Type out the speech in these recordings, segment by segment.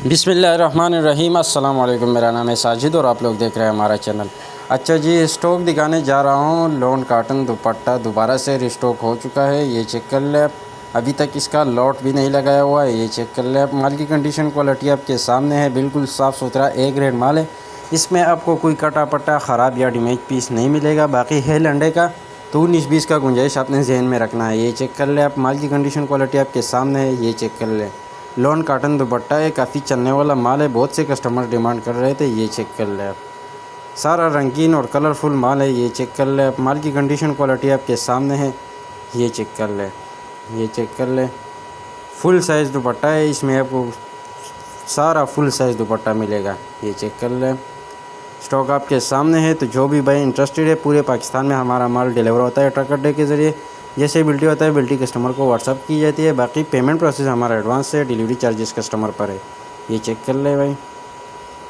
बिस्मिल्लाहिर्रहमानिर्रहीम। अस्सलाम वालेकुम। मेरा नाम है साजिद और आप लोग देख रहे हैं हमारा चैनल। अच्छा जी, स्टॉक दिखाने जा रहा हूँ। लॉन काटन दुपट्टा दोबारा से रिस्टॉक हो चुका है। ये चेक कर ले, अभी तक इसका लॉट भी नहीं लगाया हुआ है। ये चेक कर ले, माल की कंडीशन क्वालिटी आपके सामने है। बिल्कुल साफ़ सुथरा ए ग्रेड माल है। इसमें आपको कोई कटा पट्टा ख़राब या डैमेज पीस नहीं मिलेगा। बाकी है लंडे का तो 19-20 का गुंजाइश आपने जहन में रखना है। ये चेक कर ले आप, माल की कंडीशन क्वालिटी आपके सामने है। ये चेक कर ले, लॉन काटन दुपट्टा है, काफ़ी चलने वाला माल है। बहुत से कस्टमर डिमांड कर रहे थे। ये चेक कर ले आप, सारा रंगीन और कलरफुल माल है। ये चेक कर ले आप, माल की कंडीशन क्वालिटी आपके सामने है। ये चेक कर ले, ये चेक कर ले, फुल साइज़ दुपट्टा है। इसमें आपको सारा फुल साइज़ दुपट्टा मिलेगा। ये चेक कर ले, स्टॉक आपके सामने है। तो जो भी भाई इंटरेस्टेड है, पूरे पाकिस्तान में हमारा माल डिलीवर होता है ट्रक अड्डे के ज़रिए। जैसे बिल्टी होता है, बिल्टी कस्टमर को व्हाट्सअप की जाती है। बाकी पेमेंट प्रोसेस हमारा एडवांस है, डिलीवरी चार्जेस कस्टमर पर है। ये चेक कर ले भाई।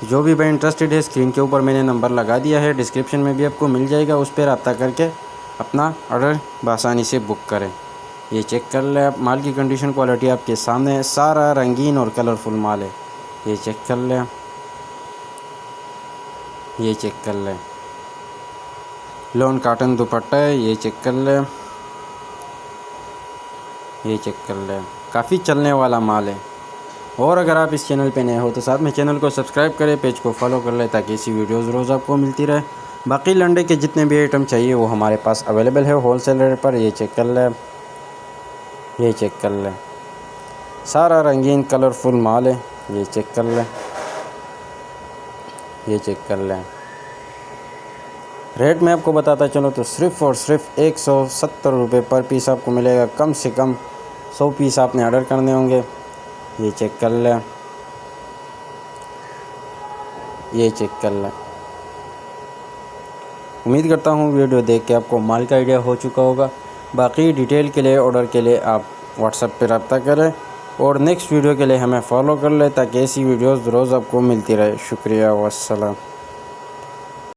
जो भी भाई इंटरेस्टेड है, स्क्रीन के ऊपर मैंने नंबर लगा दिया है, डिस्क्रिप्शन में भी आपको मिल जाएगा। उस पर रब्ता करके अपना ऑर्डर बआसानी से बुक करें। ये चेक कर ले आप, माल की कंडीशन क्वालिटी आपके सामने है। सारा रंगीन और कलरफुल माल है। ये चेक कर ले, ये चेक कर ले, लॉन काटन दुपट्टा है। ये चेक कर ले, ये चेक कर ले, काफ़ी चलने वाला माल है। और अगर आप इस चैनल पे नए हो तो साथ में चैनल को सब्सक्राइब करें, पेज को फॉलो कर लें ताकि ऐसी वीडियोज़ रोज़ आपको मिलती रहे। बाकी लंडे के जितने भी आइटम चाहिए वो हमारे पास अवेलेबल है होलसेल रेट पर। ये चेक कर ले, ये चेक कर ले, सारा रंगीन कलरफुल माल है। ये चेक कर ले, ये चेक कर ले। रेट में आपको बताता चलो तो सिर्फ़ और सिर्फ 170 रुपये पर पीस आपको मिलेगा। कम से कम 100 पीस आपने ऑर्डर करने होंगे। ये चेक कर ले, ये चेक कर ले। उम्मीद करता हूँ वीडियो देख के आपको माल का आइडिया हो चुका होगा। बाकी डिटेल के लिए, ऑर्डर के लिए आप व्हाट्सएप पे रब्ता करें और नेक्स्ट वीडियो के लिए हमें फॉलो कर लें ताकि ऐसी वीडियोज़ रोज़ आपको मिलती रहे। शुक्रिया, वस्सलाम।